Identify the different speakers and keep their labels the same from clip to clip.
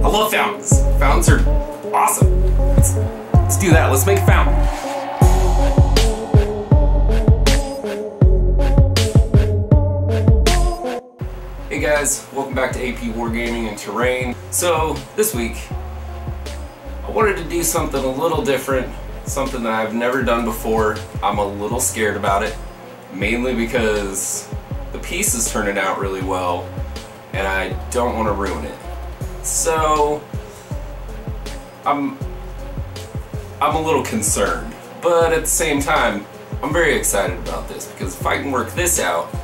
Speaker 1: I love fountains. Fountains are awesome. Let's do that. Let's make a fountain. Hey guys, welcome back to AP Wargaming and Terrain. So this week, I wanted to do something a little different, something that I've never done before. I'm a little scared about it, mainly because the piece is turning out really well and I don't want to ruin it. So I'm a little concerned, but at the same time, I'm very excited about this because if I can work this out,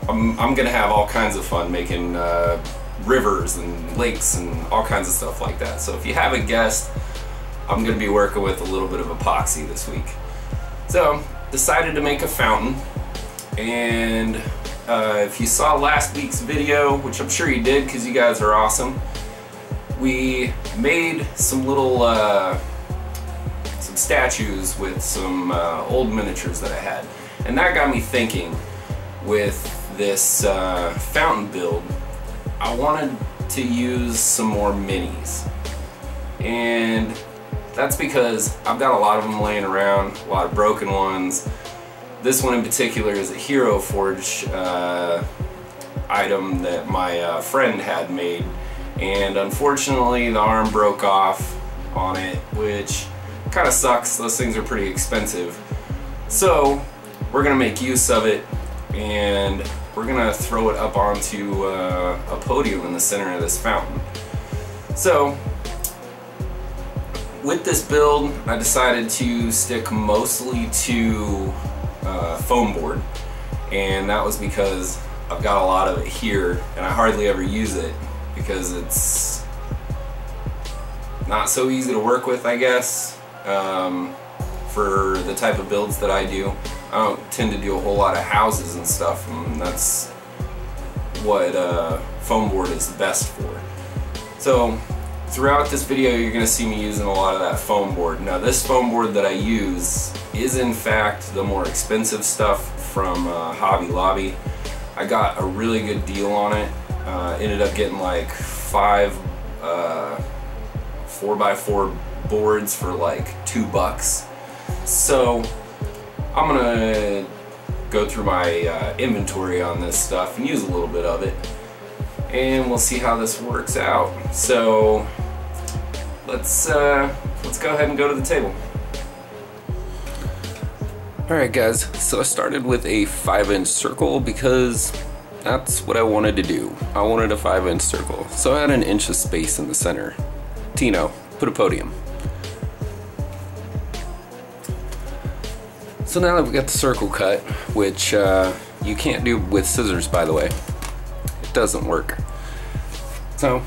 Speaker 1: I'm gonna have all kinds of fun making rivers and lakes and all kinds of stuff like that. So if you haven't guessed, I'm gonna be working with a little bit of epoxy this week. So decided to make a fountain, and if you saw last week's video, which I'm sure you did because you guys are awesome, we made some little some statues with some old miniatures that I had, and that got me thinking with this fountain build. I wanted to use some more minis, and that's because I've got a lot of them laying around, a lot of broken ones. This one in particular is a Hero Forge item that my friend had made, and unfortunately the arm broke off on it, which kind of sucks. Those things are pretty expensive. So we're gonna make use of it, and we're gonna throw it up onto a podium in the center of this fountain. So with this build, I decided to stick mostly to foam board, and that was because I've got a lot of it here and I hardly ever use it because it's not so easy to work with, I guess. For the type of builds that I do, I don't tend to do a whole lot of houses and stuff, and that's what foam board is best for. So throughout this video you're going to see me using a lot of that foam board. Now this foam board that I use is in fact the more expensive stuff from Hobby Lobby. I got a really good deal on it. Ended up getting like 5 4x4 boards for like $2. So I'm gonna go through my inventory on this stuff and use a little bit of it, and we'll see how this works out. So let's go ahead and go to the table. Alright guys, so I started with a 5-inch circle because that's what I wanted to do. I wanted a 5-inch circle, so I had an inch of space in the center. Tino, put a podium. So now that we got the circle cut, which you can't do with scissors, by the way, it doesn't work. So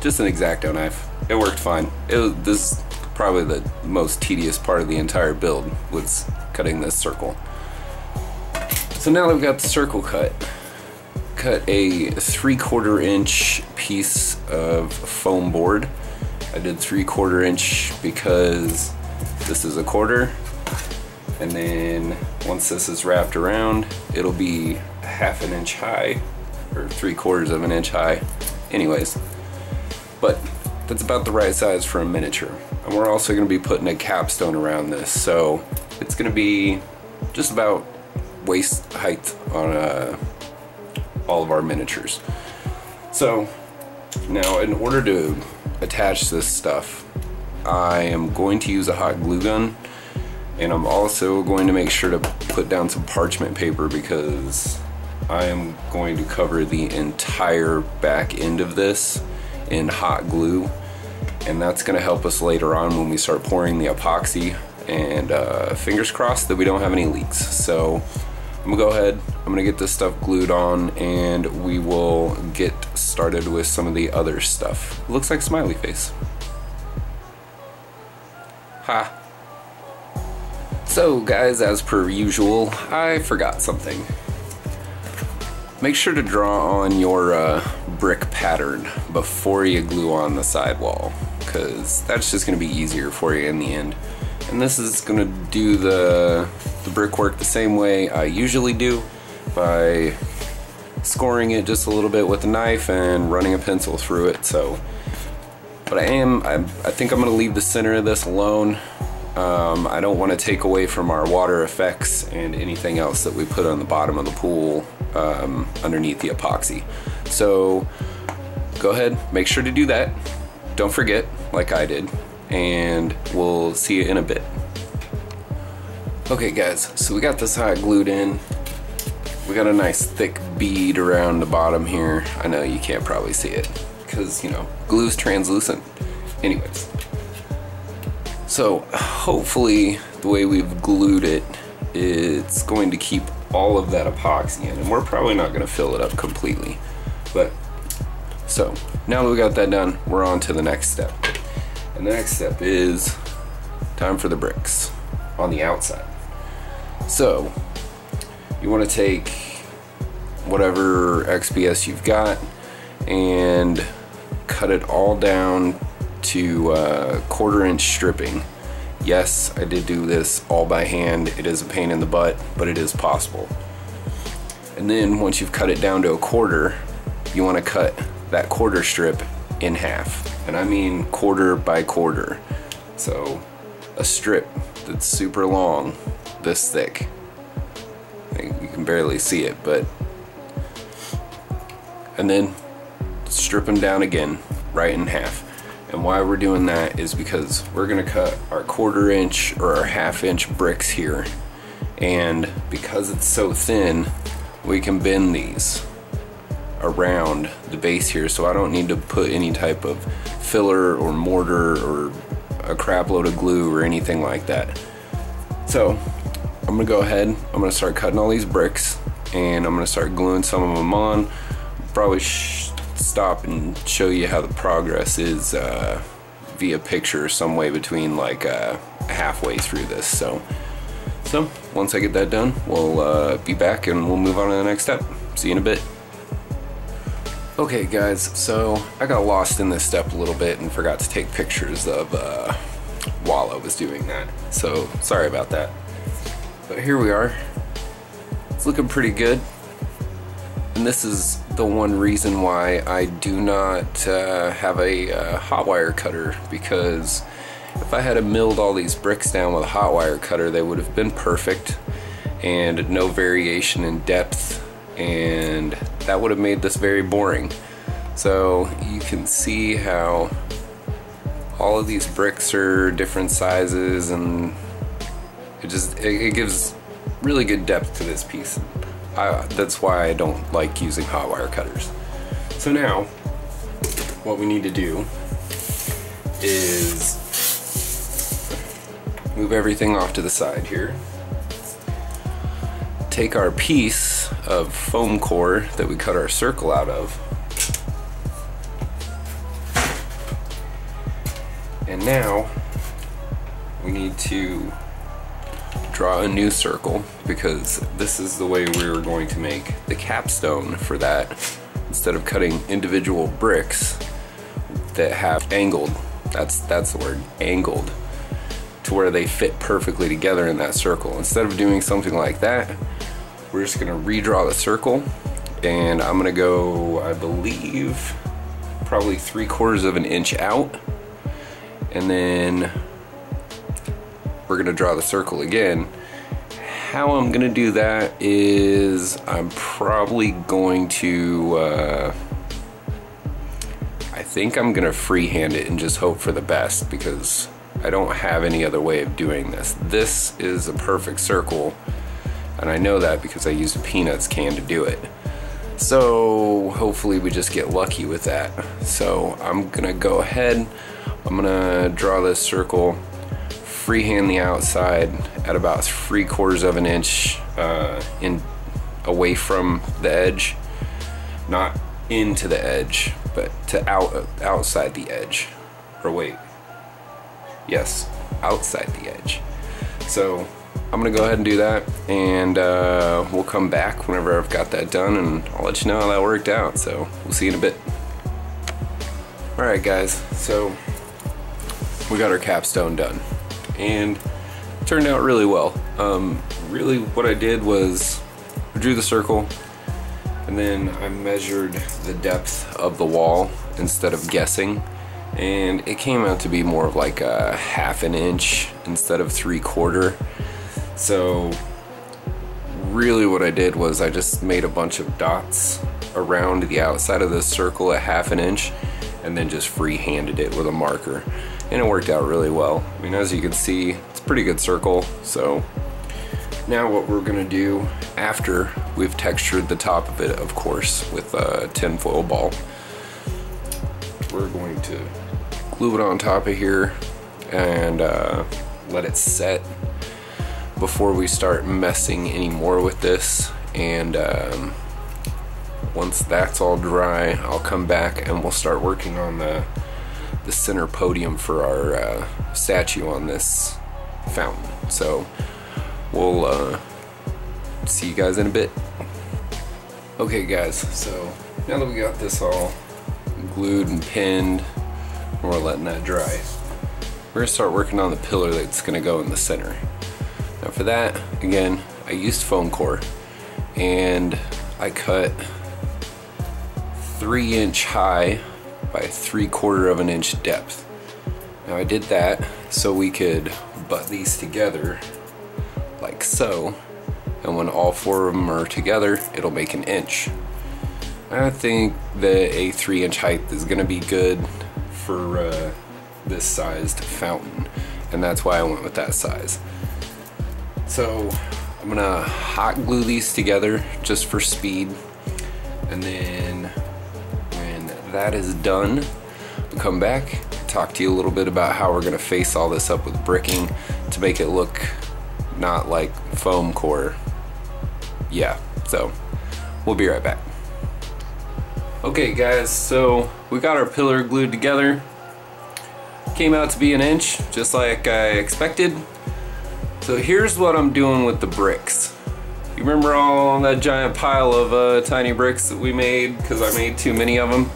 Speaker 1: just an X-Acto knife. It worked fine. This is probably the most tedious part of the entire build, was cutting this circle. So now that we've got the circle cut a 3/4 inch piece of foam board. I did 3/4 inch because this is a quarter, and then once this is wrapped around, it'll be 1/2 inch high, or 3/4 of an inch high. Anyways, but that's about the right size for a miniature. And we're also going to be putting a capstone around this, so it's going to be just about waist height on all of our miniatures. So now, in order to attach this stuff, I am going to use a hot glue gun, and I'm also going to make sure to put down some parchment paper because I am going to cover the entire back end of this in hot glue, and that's going to help us later on when we start pouring the epoxy, and fingers crossed that we don't have any leaks. So I'm gonna go ahead, I'm gonna get this stuff glued on, and we will get started with some of the other stuff. It looks like a smiley face. Ha! So guys, as per usual, I forgot something. Make sure to draw on your brick pattern before you glue on the sidewall, because that's just going to be easier for you in the end. And this is going to do the brickwork the same way I usually do, by scoring it just a little bit with a knife and running a pencil through it. So, but I think I'm gonna leave the center of this alone. I don't want to take away from our water effects and anything else that we put on the bottom of the pool underneath the epoxy. So go ahead, make sure to do that. Don't forget, like I did, and we'll see you in a bit. Okay guys, so we got this hot glued in. We got a nice thick bead around the bottom here. I know you can't probably see it because, you know, glue's translucent. Anyways, so hopefully the way we've glued it, it's going to keep all of that epoxy in, and we're probably not going to fill it up completely. But so now that we got that done, we're on to the next step. And the next step is time for the bricks on the outside. So you want to take whatever XPS you've got and cut it all down to 1/4 inch stripping. Yes, I did do this all by hand. It is a pain in the butt, but it is possible. And then once you've cut it down to 1/4, you want to cut that 1/4 strip in half. And I mean 1/4 by 1/4. So a strip that's super long, this thick. I think you can barely see it, but. And then strip them down again, right in half. And why we're doing that is because we're gonna cut our 1/4 inch or our 1/2 inch bricks here. And because it's so thin, we can bend these around the base here, so I don't need to put any type of filler or mortar or a crap load of glue or anything like that. So I'm gonna go ahead, I'm gonna start cutting all these bricks, and I'm gonna start gluing some of them on. Probably stop and show you how the progress is via picture some way between like halfway through this. So once I get that done, we'll be back and we'll move on to the next step. See you in a bit. Okay guys, so I got lost in this step a little bit and forgot to take pictures of while I was doing that. So sorry about that. But here we are. It's looking pretty good. And this is the one reason why I do not have a hot wire cutter, because if I had milled all these bricks down with a hot wire cutter, they would have been perfect and no variation in depth, and that would have made this very boring. So you can see how all of these bricks are different sizes, and it gives really good depth to this piece. That's why I don't like using hot wire cutters. So now, what we need to do is move everything off to the side here. Take our piece of foam core that we cut our circle out of. And now, we need to draw a new circle, because this is the way we were going to make the capstone for that. Instead of cutting individual bricks that have angled, that's the word, angled, to where they fit perfectly together in that circle. Instead of doing something like that, we're just gonna redraw the circle, and I'm gonna go, I believe, probably 3/4 of an inch out, and then we're gonna draw the circle again. How I'm gonna do that is I'm probably going to, I think I'm gonna freehand it and just hope for the best, because I don't have any other way of doing this. This is a perfect circle, and I know that because I used a Peanuts can to do it. So hopefully we just get lucky with that. So I'm gonna go ahead, I'm gonna draw this circle, freehand the outside at about 3/4 of an inch away from the edge, not into the edge, but to outside the edge. Or wait, yes, outside the edge. So I'm gonna go ahead and do that, and we'll come back whenever I've got that done, and I'll let you know how that worked out. So we'll see you in a bit. All right, guys. So we got our capstone done, and it turned out really well. Really, what I did was I drew the circle, And then I measured the depth of the wall instead of guessing, and it came out to be more of like a 1/2 inch instead of 3/4. So really what I did was I just made a bunch of dots around the outside of this circle at 1/2 inch and then just free-handed it with a marker, and it worked out really well. I mean, as you can see, it's a pretty good circle. So now what we're gonna do after we've textured the top of it, of course, with a tinfoil ball, we're going to glue it on top of here and let it set before we start messing any more with this. And once that's all dry, I'll come back and we'll start working on the center podium for our statue on this fountain. So we'll see you guys in a bit. Okay guys, so now that we got this all glued and pinned, we're letting that dry. We're gonna start working on the pillar that's gonna go in the center. Now for that, again, I used foam core and I cut 3-inch high by 3/4 inch depth. Now I did that so we could butt these together like so, and when all 4 of them are together, it'll make 1 inch. I think that a 3-inch height is gonna be good for this sized fountain, and that's why I went with that size. So I'm gonna hot glue these together just for speed, and then when that is done, I'll come back, talk to you a little bit about how we're gonna face all this up with bricking to make it look not like foam core. Yeah, so we'll be right back. Okay guys, so we got our pillar glued together. Came out to be 1 inch, just like I expected. So here's what I'm doing with the bricks. You remember all that giant pile of tiny bricks that we made because I made too many of them?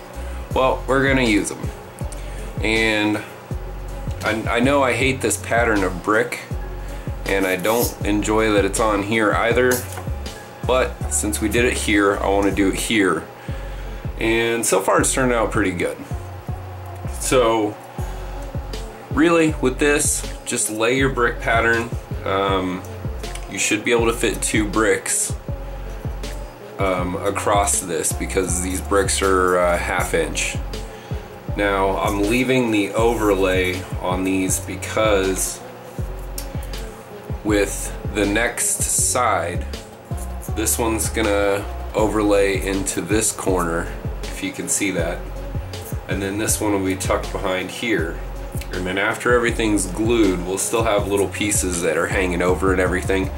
Speaker 1: Well, we're gonna use them. And I know I hate this pattern of brick, and I don't enjoy that it's on here either, but since we did it here, I want to do it here. And so far it's turned out pretty good. So really with this, just lay your brick pattern. You should be able to fit 2 bricks across this because these bricks are 1/2 inch. Now I'm leaving the overlay on these because with the next side, this one's gonna overlay into this corner, if you can see that, and then this one will be tucked behind here. And then after everything's glued, we'll still have little pieces that are hanging over and everything,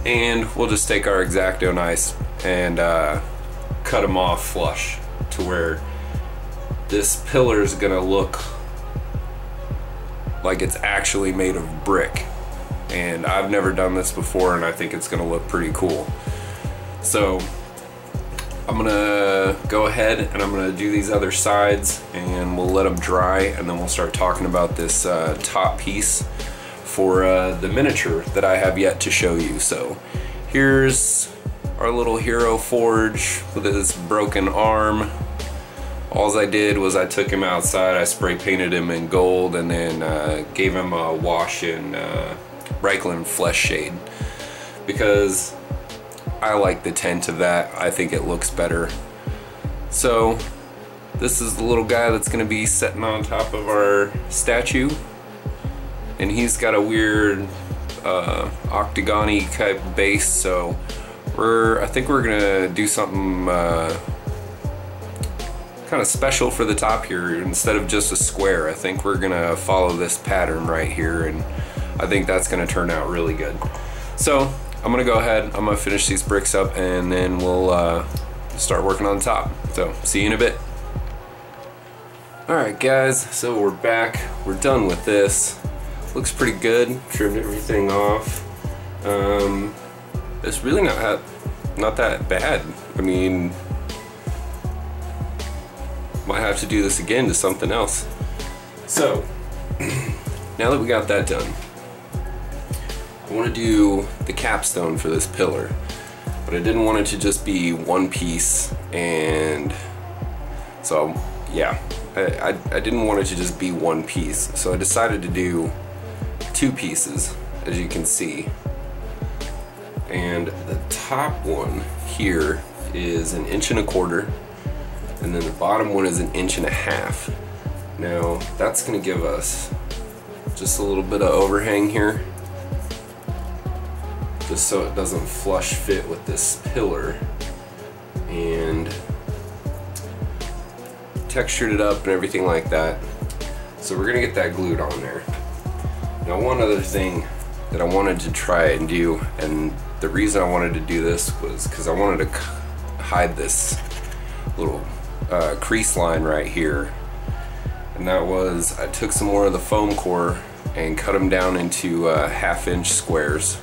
Speaker 1: and we'll just take our X-Acto knives and cut them off flush to where this pillar is gonna look like it's actually made of brick. And I've never done this before, and I think it's gonna look pretty cool. So I'm gonna go ahead and I'm gonna do these other sides, and we'll let them dry, and then we'll start talking about this top piece for the miniature that I have yet to show you. So here's our little hero Forge with his broken arm. All I did was I took him outside, I spray painted him in gold, and then gave him a wash in Resin Flesh Shade because I like the tint of that. I think it looks better. So this is the little guy that's gonna be sitting on top of our statue, and he's got a weird octagon-y type base. So I think we're gonna do something kind of special for the top here. Instead of just a square, I think we're gonna follow this pattern right here, and I think that's gonna turn out really good. So I'm gonna go ahead, I'm gonna finish these bricks up, and then we'll start working on the top. So see you in a bit. Alright guys, so we're back, we're done with this. Looks pretty good, trimmed everything off. It's really not that bad. I mean, might have to do this again to something else. So now that we got that done, I want to do the capstone for this pillar. but I didn't want it to just be one piece, and so yeah, I didn't want it to just be one piece, so I decided to do 2 pieces, as you can see. And the top one here is 1 1/4 inches, and then the bottom one is 1.5 inches. Now that's going to give us just a little bit of overhang here, just so it doesn't flush fit with this pillar, and textured it up and everything like that. So we're gonna get that glued on there. Now, one other thing that I wanted to try and do, and the reason I wanted to do this was because I wanted to hide this little crease line right here, and that was I took some more of the foam core and cut them down into 1/2 inch squares,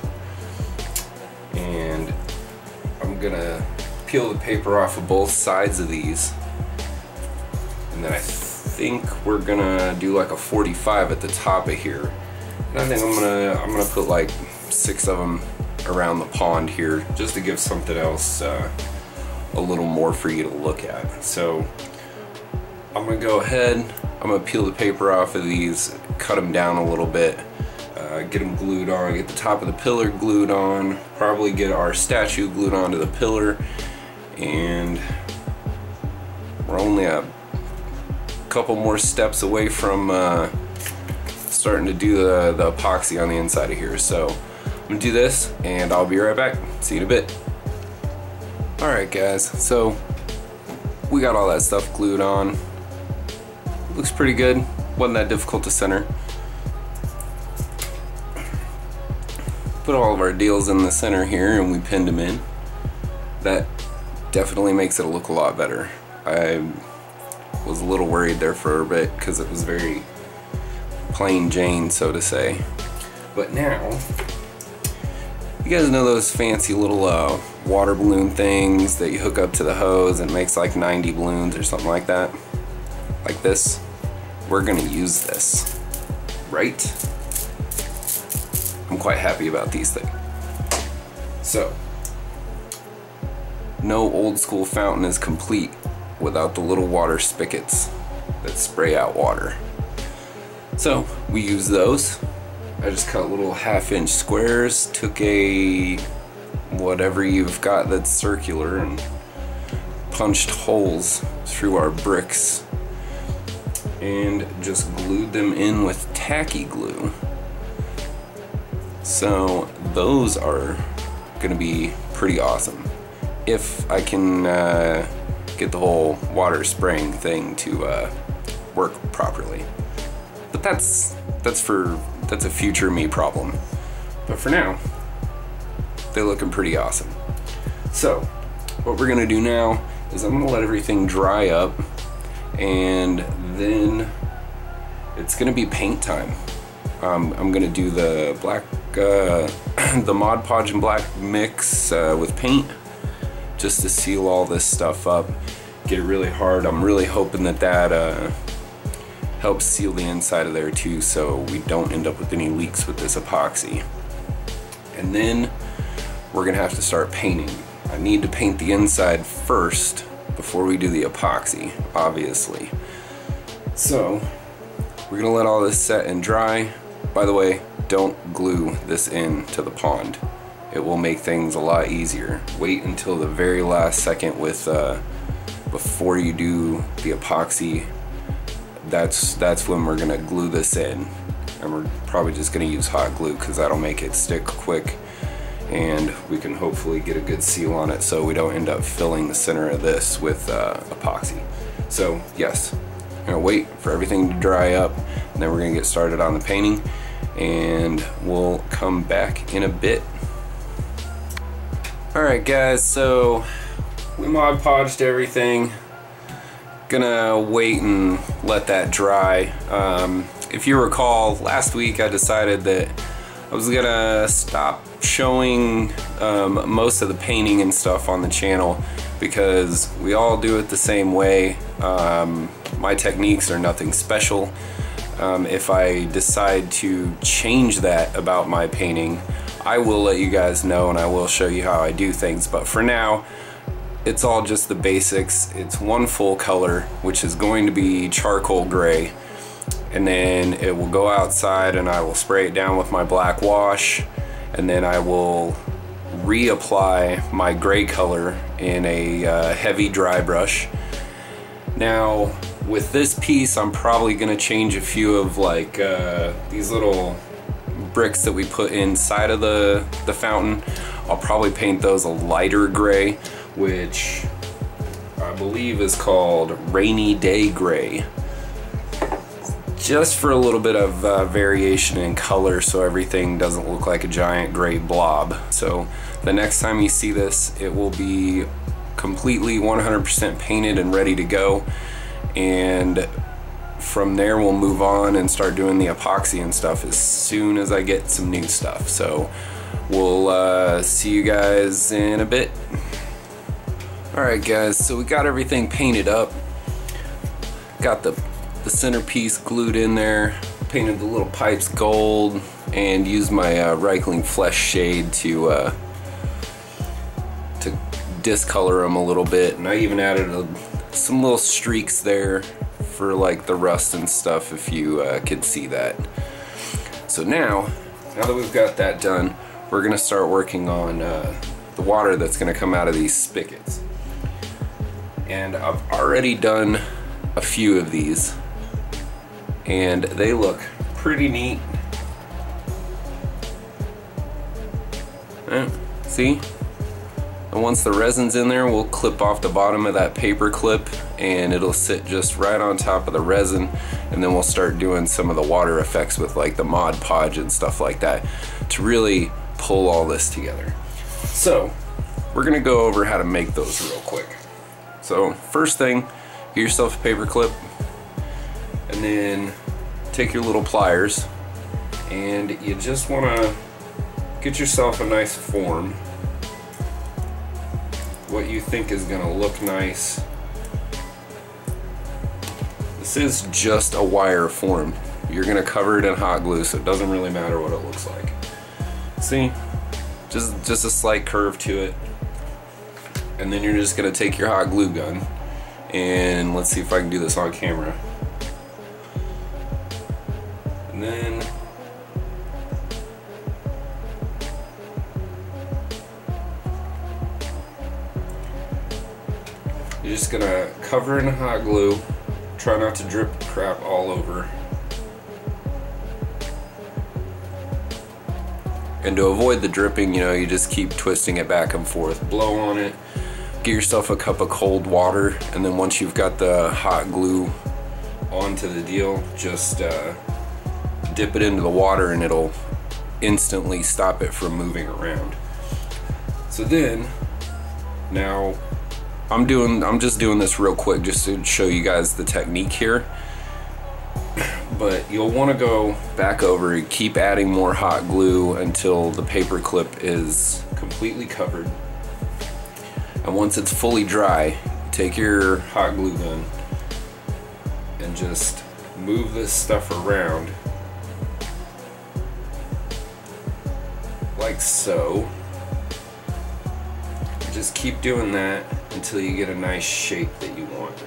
Speaker 1: and I'm gonna peel the paper off of both sides of these, and then I think we're gonna do like a 45 at the top of here, and I think I'm gonna put like 6 of them around the pond here, just to give something else a little more for you to look at. So I'm gonna go ahead, I'm gonna peel the paper off of these, cut them down a little bit, get them glued on, get the top of the pillar glued on, probably get our statue glued onto the pillar, and we're only a couple more steps away from starting to do the epoxy on the inside of here. So I'm gonna do this and I'll be right back. See you in a bit. Alright guys, so we got all that stuff glued on. Looks pretty good, wasn't that difficult to center. Put all of our deals in the center here and we pinned them in. That definitely makes it look a lot better. I was a little worried there for a bit because it was very plain Jane, so to say. But now, you guys know those fancy little water balloon things that you hook up to the hose and it makes like 90 balloons or something like that? Like this? We're gonna use this, right? I'm quite happy about these things. So, no old school fountain is complete without the little water spigots that spray out water. So we use those. I just cut little 1/2 inch squares, took a whatever you've got that's circular and punched holes through our bricks and just glued them in with tacky glue. So those are gonna be pretty awesome if I can get the whole water spraying thing to work properly. But that's a future me problem. But for now, they're looking pretty awesome. So what we're gonna do now is I'm gonna let everything dry up, and then it's gonna be paint time. I'm gonna do the black, the Mod Podge and black mix with paint, just to seal all this stuff up, get it really hard. I'm really hoping that helps seal the inside of there too, so we don't end up with any leaks with this epoxy. And then we're gonna have to start painting. I need to paint the inside first before we do the epoxy, obviously. So we're gonna let all this set and dry. By the way, don't glue this in to the pond. It will make things a lot easier. Wait until the very last second with before you do the epoxy. That's when we're gonna glue this in, and we're probably just gonna use hot glue because that'll make it stick quick, and we can hopefully get a good seal on it so we don't end up filling the center of this with epoxy. So yes, I'm gonna wait for everything to dry up, and then we're gonna get started on the painting, and we'll come back in a bit. Alright guys, so we Mod Podged everything. Gonna wait and let that dry. If you recall, last week I decided that I was gonna stop showing most of the painting and stuff on the channel because we all do it the same way. My techniques are nothing special. If I decide to change that about my painting, I will let you guys know and I will show you how I do things, but for now it's all just the basics. It's one full color, which is going to be charcoal gray, and then it will go outside and I will spray it down with my black wash, and then I will reapply my gray color in a heavy dry brush. Now with this piece I'm probably going to change a few of like these little bricks that we put inside of the fountain. I'll probably paint those a lighter gray, which I believe is called Rainy Day Gray, just for a little bit of variation in color so everything doesn't look like a giant gray blob. So the next time you see this, it will be completely 100% painted and ready to go, and from there we'll move on and start doing the epoxy and stuff as soon as I get some new stuff. So we'll see you guys in a bit. Alright guys, so we got everything painted up, got the centerpiece glued in there, painted the little pipes gold, and used my Reikling Flesh shade to discolor them a little bit, and I even added some little streaks there for like the rust and stuff, if you could see that. So now that we've got that done, we're gonna start working on the water that's gonna come out of these spigots. And I've already done a few of these and they look pretty neat. See? And once the resin's in there, we'll clip off the bottom of that paper clip and it'll sit just right on top of the resin, and then we'll start doing some of the water effects with like the Mod Podge and stuff like that to really pull all this together. So we're gonna go over how to make those real quick. So first thing, get yourself a paper clip and then take your little pliers, and you just wanna get yourself a nice form, what you think is gonna look nice. This is just a wire form. You're gonna cover it in hot glue, so it doesn't really matter what it looks like. See? Just a slight curve to it. And then you're just gonna take your hot glue gun, and let's see if I can do this on camera. And then you're just gonna cover in hot glue. Try not to drip crap all over. And to avoid the dripping, you know, you just keep twisting it back and forth. Blow on it, get yourself a cup of cold water, and then once you've got the hot glue onto the deal, just dip it into the water and it'll instantly stop it from moving around. So then, now I'm just doing this real quick just to show you guys the technique here. But you'll want to go back over and keep adding more hot glue until the paper clip is completely covered. And once it's fully dry, take your hot glue gun and just move this stuff around like so. Just keep doing that until you get a nice shape that you want.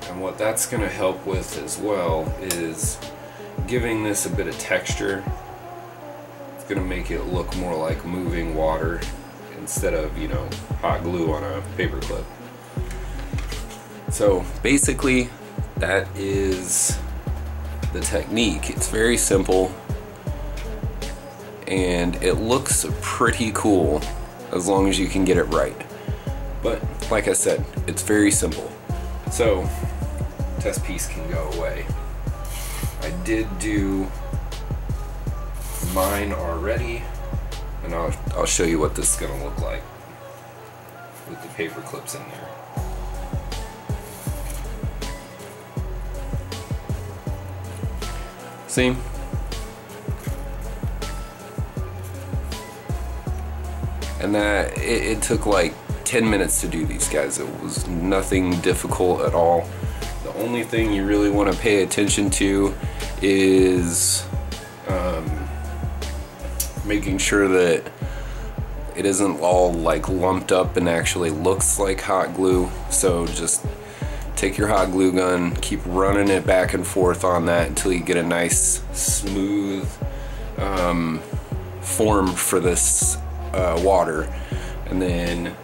Speaker 1: And what that's going to help with as well is giving this a bit of texture. It's going to make it look more like moving water instead of, you know, hot glue on a paper clip. So basically that is the technique. It's very simple and it looks pretty cool as long as you can get it right. But like I said, it's very simple. So test piece can go away. I did do mine already, and I'll show you what this is gonna look like with the paper clips in there. See? and that it took like 10 minutes to do these guys. It was nothing difficult at all. The only thing you really want to pay attention to is making sure that it isn't all like lumped up and actually looks like hot glue. So just take your hot glue gun, keep running it back and forth on that until you get a nice smooth form for this water, and then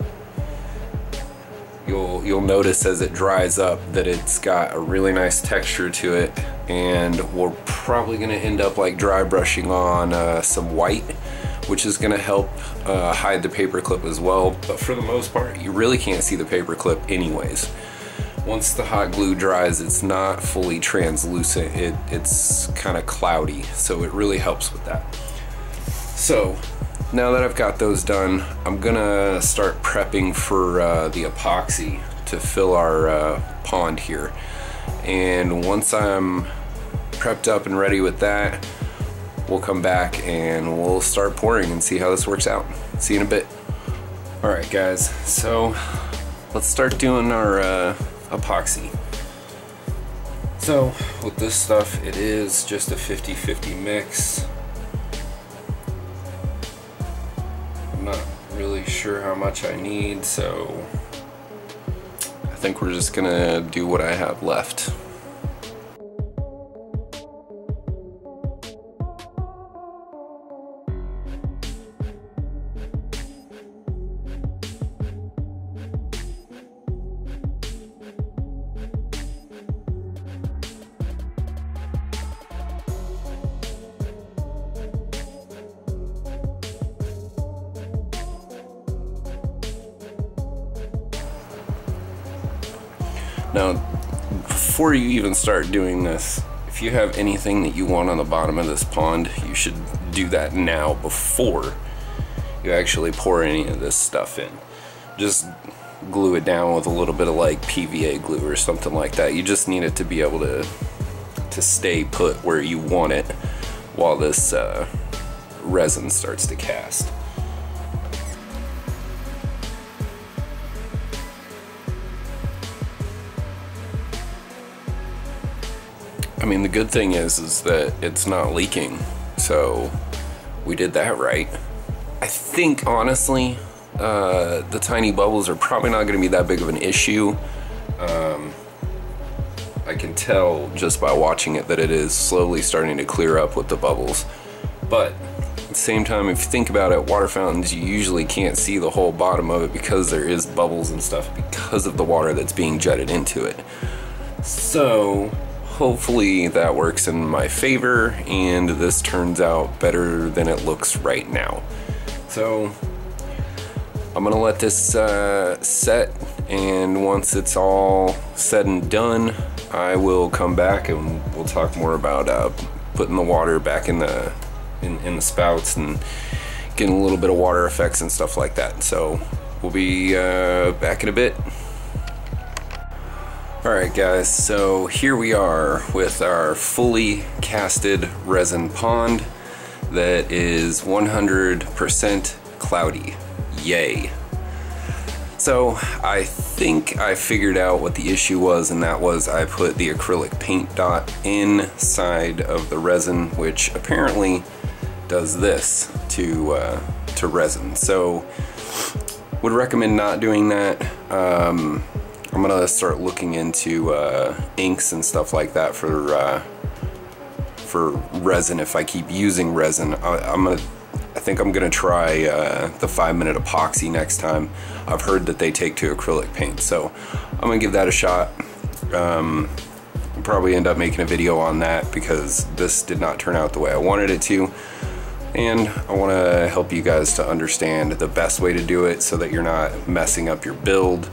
Speaker 1: you'll notice as it dries up that it's got a really nice texture to it, and we're probably going to end up like dry brushing on some white, which is going to help hide the paper clip as well. But for the most part, you really can't see the paper clip anyways. Once the hot glue dries, it's not fully translucent, it's kind of cloudy, so it really helps with that. So now that I've got those done, I'm gonna start prepping for the epoxy to fill our pond here. And once I'm prepped up and ready with that, we'll come back and we'll start pouring and see how this works out. See you in a bit. Alright guys, so let's start doing our epoxy. So with this stuff, it is just a 50-50 mix. I'm not really sure how much I need, so I think we're just gonna do what I have left. Now, before you even start doing this, if you have anything that you want on the bottom of this pond, you should do that now before you actually pour any of this stuff in. Just glue it down with a little bit of like PVA glue or something like that. You just need it to be able to stay put where you want it while this resin starts to cast. I mean, the good thing is that it's not leaking, so we did that right. I think, honestly, the tiny bubbles are probably not going to be that big of an issue. I can tell just by watching it that it is slowly starting to clear up with the bubbles. But at the same time, if you think about it, water fountains, you usually can't see the whole bottom of it because there is bubbles and stuff because of the water that's being jetted into it. So hopefully that works in my favor and this turns out better than it looks right now. So I'm gonna let this set, and once it's all said and done, I will come back and we'll talk more about putting the water back in the spouts and getting a little bit of water effects and stuff like that. So we'll be back in a bit. Alright guys, so here we are with our fully casted resin pond that is 100% cloudy. Yay. So I think I figured out what the issue was, and that was I put the acrylic paint dot inside of the resin, which apparently does this to resin. So would recommend not doing that. I'm gonna start looking into inks and stuff like that for resin. If I keep using resin, I think I'm gonna try the 5-minute epoxy next time. I've heard that they take to acrylic paint, so I'm gonna give that a shot. I'll probably end up making a video on that because this did not turn out the way I wanted it to, and I want to help you guys to understand the best way to do it so that you're not messing up your build.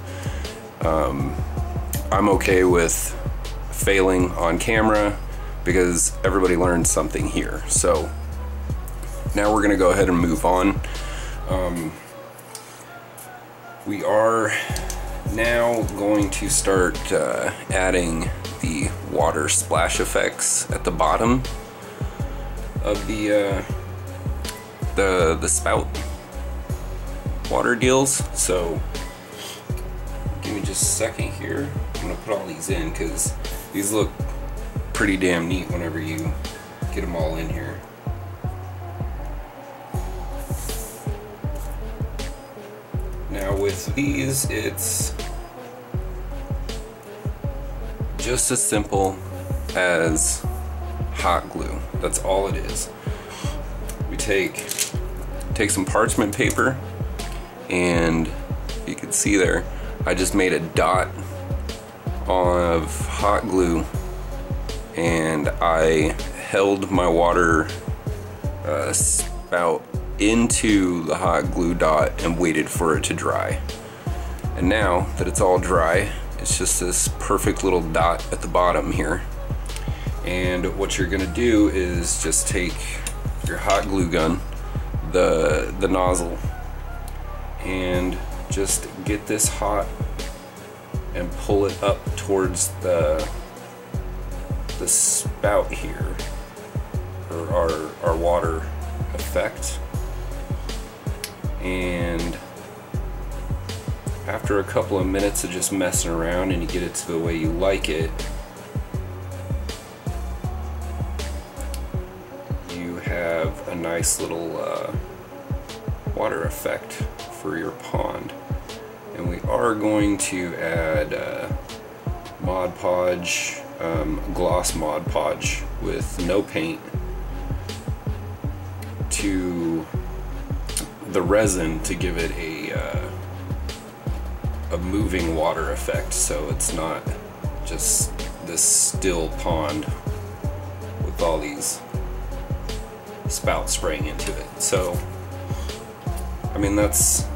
Speaker 1: I'm okay with failing on camera because everybody learns something here. So now we're gonna go ahead and move on. We are now going to start adding the water splash effects at the bottom of the spout. water deals. So give me just a second here. I'm gonna put all these in because these look pretty damn neat whenever you get them all in here. Now with these, it's just as simple as hot glue. That's all it is. We take some parchment paper, and you can see there, I just made a dot of hot glue, and I held my water spout into the hot glue dot and waited for it to dry. And now that it's all dry, it's just this perfect little dot at the bottom here. And what you're gonna do is just take your hot glue gun, the nozzle, and just get this hot and pull it up towards the spout here, or our water effect. And after a couple of minutes of just messing around and you get it to the way you like it, you have a nice little water effect for your pond. And we are going to add Mod Podge, gloss Mod Podge with no paint to the resin to give it a moving water effect, so it's not just this still pond with all these spouts spraying into it. So I mean, that's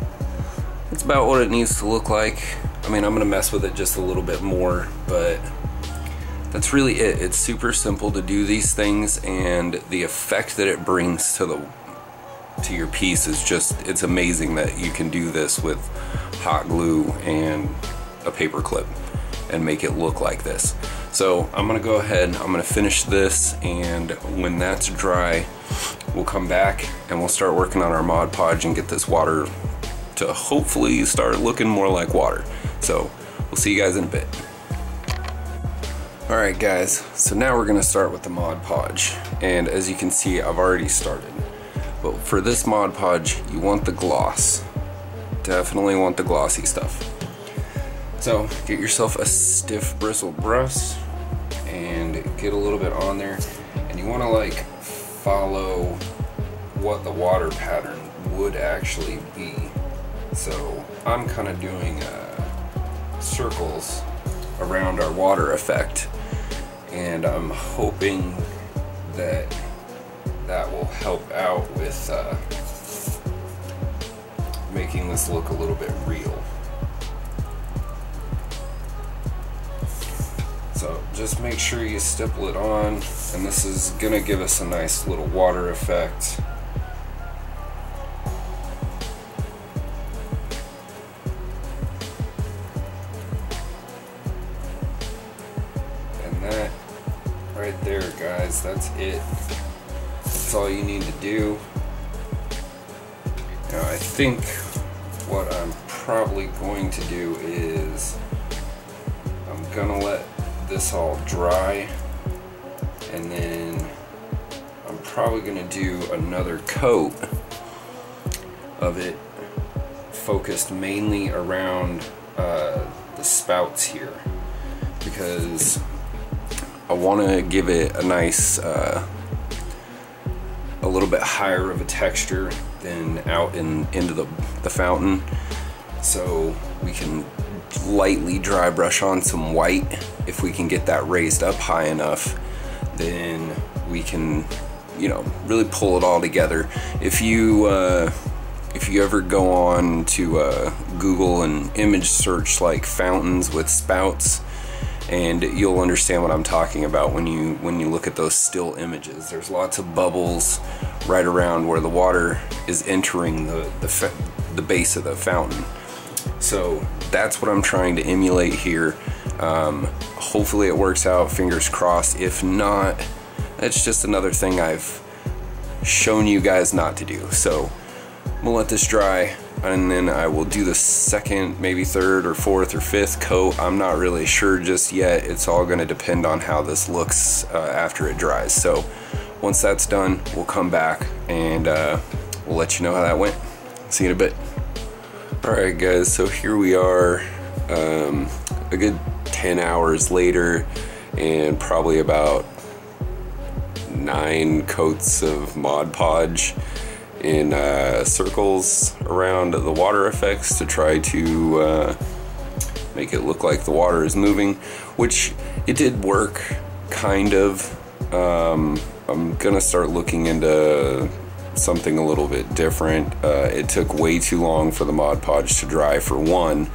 Speaker 1: about what it needs to look like. I mean, I'm gonna mess with it just a little bit more, but that's really it. It's super simple to do these things, and the effect that it brings to your piece is just, it's amazing that you can do this with hot glue and a paper clip and make it look like this. So I'm gonna go ahead, I'm gonna finish this, and when that's dry, we'll come back and we'll start working on our Mod Podge and get this water to hopefully start looking more like water. So we'll see you guys in a bit. Alright guys, so now we're gonna start with the Mod Podge, and as you can see, I've already started. But for this Mod Podge, you want the gloss. Definitely want the glossy stuff. So get yourself a stiff bristled brush and get a little bit on there, and you want to like follow what the water pattern would actually be. So I'm kind of doing circles around our water effect, and I'm hoping that will help out with making this look a little bit real. So just make sure you stipple it on, and this is gonna give us a nice little water effect. And that right there, guys, that's it. That's all you need to do. Now I think what I'm probably going to do is I'm gonna let this all dry, and then I'm probably gonna do another coat of it focused mainly around the spouts here, because I want to give it a nice a little bit higher of a texture than out into the fountain, so we can lightly dry brush on some white. If we can get that raised up high enough, then we can, you know, really pull it all together. If you ever go on to Google and image search like fountains with spouts, and you'll understand what I'm talking about when you look at those still images. There's lots of bubbles right around where the water is entering the base of the fountain. So that's what I'm trying to emulate here. Hopefully it works out, fingers crossed. If not, that's just another thing I've shown you guys not to do. So I'm gonna let this dry. and then I will do the second, maybe third or fourth or fifth coat. I'm not really sure just yet. It's all going to depend on how this looks after it dries. So once that's done, we'll come back and we'll let you know how that went. See you in a bit. Alright guys, so here we are a good 10 hours later, and probably about 9 coats of Mod Podge in circles around the water effects to try to make it look like the water is moving, which it did work, kind of. I'm gonna start looking into something a little bit different. It took way too long for the Mod Podge to dry, for one,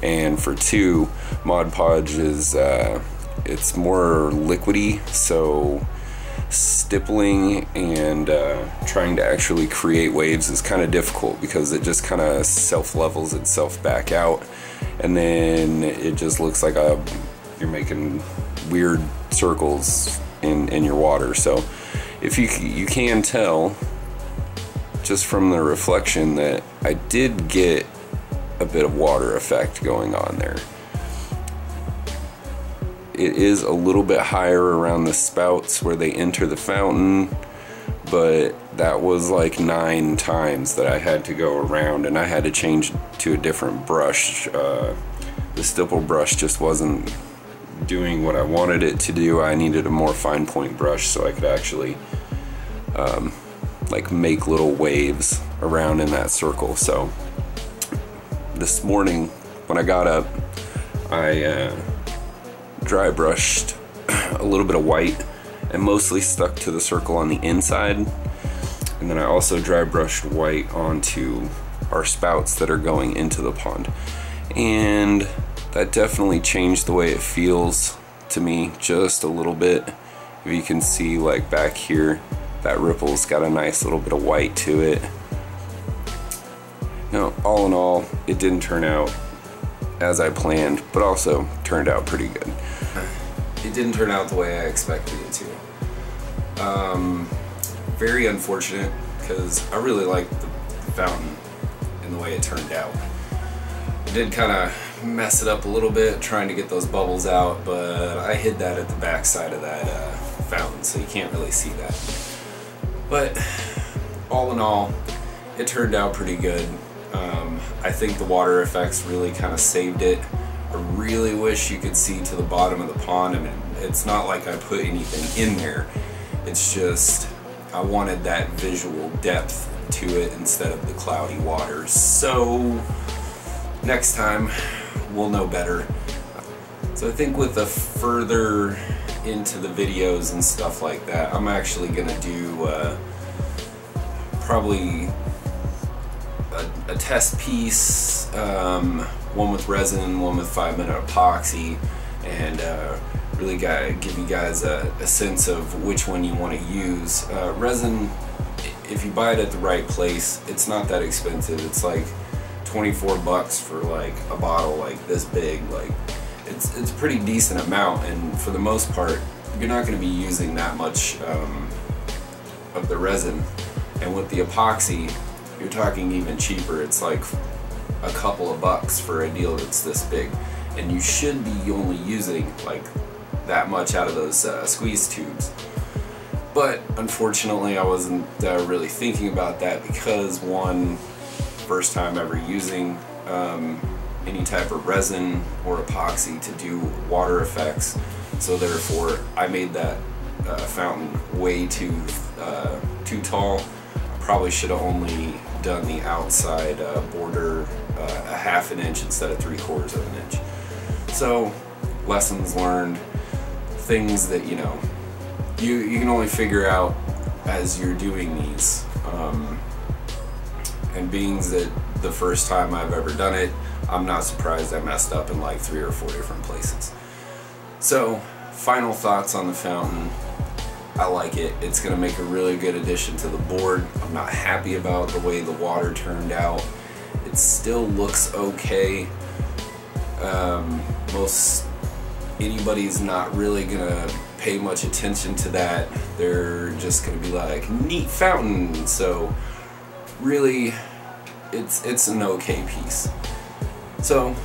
Speaker 1: and for two, Mod Podge is it's more liquidy, so stippling and trying to actually create waves is kind of difficult because it just kind of self-levels itself back out, and then it just looks like you're making weird circles in your water. So if you can tell just from the reflection that I did get a bit of water effect going on there. It is a little bit higher around the spouts where they enter the fountain, but that was like 9 times that I had to go around, and I had to change to a different brush. The stipple brush just wasn't doing what I wanted it to do. I needed a more fine point brush so I could actually like make little waves around in that circle. So this morning when I got up, I dry brushed a little bit of white and mostly stuck to the circle on the inside, and then I also dry brushed white onto our spouts that are going into the pond, and that definitely changed the way it feels to me just a little bit. If you can see, like back here, that ripple's got a nice little bit of white to it. Now, all in all, it didn't turn out as I planned, but also turned out pretty good. It didn't turn out the way I expected it to. Very unfortunate, because I really liked the fountain and the way it turned out. I did kind of mess it up a little bit trying to get those bubbles out, but I hid that at the back side of that fountain, so you can't really see that. But all in all, it turned out pretty good. I think the water effects really kind of saved it. I really wish you could see to the bottom of the pond. I mean, it's not like I put anything in there. It's just I wanted that visual depth to it instead of the cloudy water. So next time we'll know better. So I think with the further into the videos and stuff like that, I'm actually gonna do probably a test piece, one with resin, one with 5-minute epoxy, and really give you guys a sense of which one you want to use. Resin, if you buy it at the right place, it's not that expensive. It's like 24 bucks for like a bottle like this big. Like it's a pretty decent amount, and for the most part you're not going to be using that much of the resin. And with the epoxy, you're talking even cheaper. It's like a couple of bucks for a deal that's this big, and you should be only using like that much out of those squeeze tubes. But unfortunately I wasn't really thinking about that, because one, first time ever using any type of resin or epoxy to do water effects, so therefore I made that fountain way too tall. I probably should have only done the outside border a ½ an inch instead of 3/4 of an inch. So lessons learned, things that you know you can only figure out as you're doing these, and being that the first time I've ever done it, I'm not surprised I messed up in like 3 or 4 different places. So final thoughts on the fountain. I like it. It's going to make a really good addition to the board. I'm not happy about the way the water turned out. It still looks okay. Anybody's not really going to pay much attention to that. They're just going to be like, neat fountain. So really, it's an okay piece. So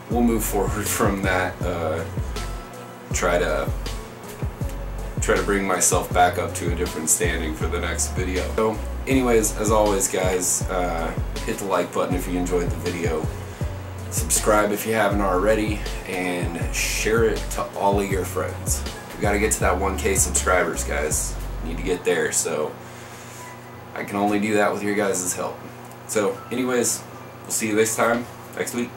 Speaker 1: we'll move forward from that. Try to bring myself back up to a different standing for the next video. So anyways, as always guys, hit the like button if you enjoyed the video, subscribe if you haven't already, and share it to all of your friends. We gotta get to that 1K subscribers, guys. We need to get there, so I can only do that with your guys' help. So anyways, we'll see you next week.